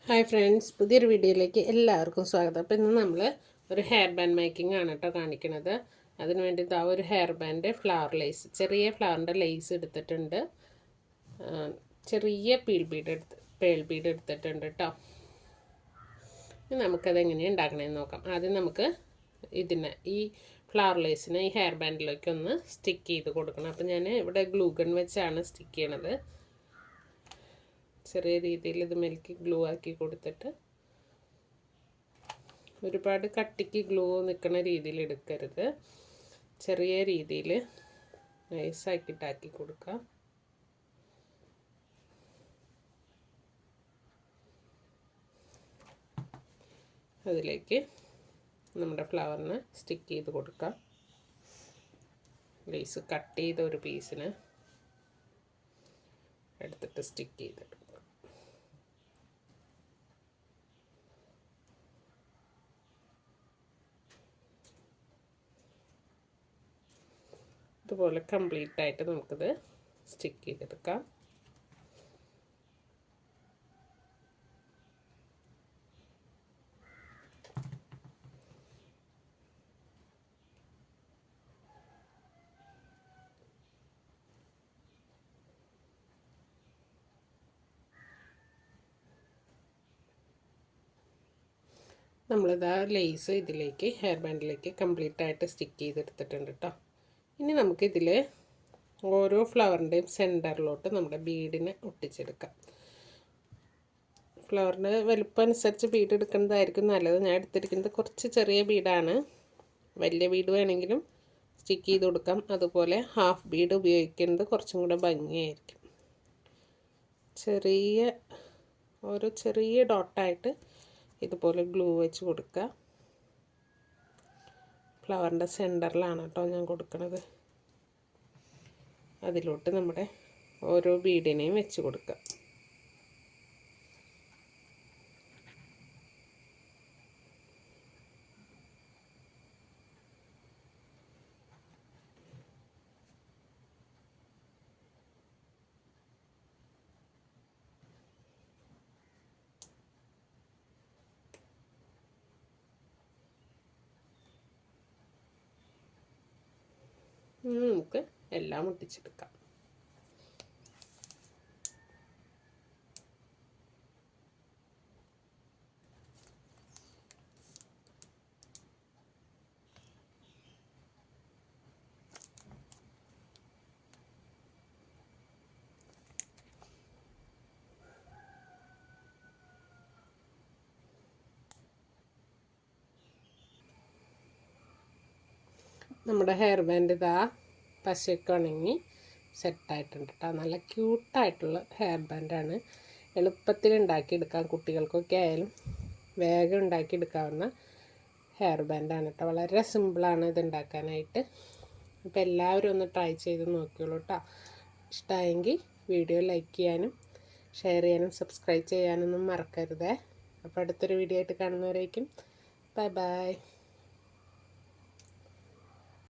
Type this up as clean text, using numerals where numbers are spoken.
Hi friends, പുതിയൊരു വീഡിയോയിലേക്ക് എല്ലാവർക്കും സ്വാഗതം. അപ്പോൾ ഇന്ന് നമ്മൾ ഒരു ഹെയർ ബാൻഡ് മേക്കിംഗ് ആണ് കേട്ടോ കാണിക്കുന്നത്. അതിന് വേണ്ടി ഇതാ ഒരു ഹെയർ ബാൻഡ് ഫ്ലവർ ലേസ്, ചെറിയ ഫ്ലവറിൻ്റെ ലേസ് എടുത്തിട്ടുണ്ട്. ചെറിയ പേൾ ബീഡ് എടുത്തിട്ടുണ്ട് കേട്ടോ. ഇനി നമുക്കതെങ്ങനെയാണ് ഉണ്ടാക്കണമെന്ന് നോക്കാം. ആദ്യം നമുക്ക് ഈ ഫ്ലവർ ലേസിനെ ഈ ഹെയർ ബാൻഡിലേക്ക് ഒന്ന് സ്റ്റിക്ക് ചെയ്ത് കൊടുക്കണം. അപ്പോൾ ഞാൻ ഇവിടെ ഗ്ലൂ ഗൺ വെച്ചാണ് സ്റ്റിക്ക് ചെയ്യണത്. ചെറിയ രീതിയിൽ ഇത് മെൽക്കി ഗ്ലൂ ആക്കി കൊടുത്തിട്ട്, ഒരുപാട് കട്ടിക്ക് ഗ്ലൂ നിൽക്കുന്ന രീതിയിൽ എടുക്കരുത്. ചെറിയ രീതിയിൽ നൈസാക്കിയിട്ടാക്കി കൊടുക്കുക. അതിലേക്ക് നമ്മുടെ ഫ്ലവറിന് സ്റ്റിക്ക് ചെയ്ത് കൊടുക്കാം. ലേസ് കട്ട് ചെയ്ത ഒരു പീസിന് എടുത്തിട്ട് സ്റ്റിക്ക് ചെയ്തെടുക്കുക. ഇതുപോലെ കംപ്ലീറ്റ് ആയിട്ട് നമുക്കിത് സ്റ്റിക്ക് ചെയ്തെടുക്കാം. നമ്മളിതാ ലേസ് ഇതിലേക്ക് ഹെയർ ബാൻഡിലേക്ക് കംപ്ലീറ്റ് ആയിട്ട് സ്റ്റിക്ക് ചെയ്തെടുത്തിട്ടുണ്ട് കേട്ടോ. ഇനി നമുക്കിതിൽ ഓരോ ഫ്ലവറിൻ്റെയും സെൻറ്ററിലോട്ട് നമ്മുടെ ബീഡിനെ ഒട്ടിച്ചെടുക്കാം. ഫ്ലവറിൻ്റെ വലുപ്പം അനുസരിച്ച് ബീഡ് എടുക്കുന്നതായിരിക്കും നല്ലത്. ഞാൻ എടുത്തിരിക്കുന്നത് കുറച്ച് ചെറിയ ബീഡാണ്. വലിയ ബീഡ് വേണമെങ്കിലും സ്റ്റിക്ക് ചെയ്ത് കൊടുക്കാം. അതുപോലെ ഹാഫ് ബീഡ് ഉപയോഗിക്കുന്നത് കുറച്ചും കൂടെ ഭംഗിയായിരിക്കും. ഓരോ ചെറിയ ഡോട്ടായിട്ട് ഇതുപോലെ ഗ്ലൂ വെച്ച് കൊടുക്കുക. ഫ്ലവറിൻ്റെ സെൻറ്ററിലാണ് കേട്ടോ ഞാൻ കൊടുക്കുന്നത്. അതിലോട്ട് നമ്മുടെ ഓരോ ബീഡിനെയും വെച്ച് കൊടുക്കുക. നമുക്ക് എല്ലാം ഒട്ടിച്ചെടുക്കാം. നമ്മുടെ ഹെയർ ബാൻഡ് ഇതാ പശയൊക്കെ ഉണങ്ങി സെറ്റായിട്ടുണ്ട് കേട്ടോ. നല്ല ക്യൂട്ടായിട്ടുള്ള ഹെയർ ബാൻഡാണ്. എളുപ്പത്തിൽ ഉണ്ടാക്കിയെടുക്കാം. കുട്ടികൾക്കൊക്കെ ആയാലും വേഗം ഉണ്ടാക്കിയെടുക്കാവുന്ന ഹെയർ ബാൻഡാണ് കേട്ടോ. വളരെ സിമ്പിളാണ് ഇത് ഉണ്ടാക്കാനായിട്ട്. അപ്പോൾ എല്ലാവരും ഒന്ന് ട്രൈ ചെയ്ത് നോക്കിയോളൂ കേട്ടോ. ഇഷ്ടമായെങ്കിൽ വീഡിയോ ലൈക്ക് ചെയ്യാനും ഷെയർ ചെയ്യാനും സബ്സ്ക്രൈബ് ചെയ്യാനൊന്നും മറക്കരുതേ. അപ്പോൾ അടുത്തൊരു വീഡിയോ ആയിട്ട് കാണുന്നവരേക്കും ബൈ ബൈ.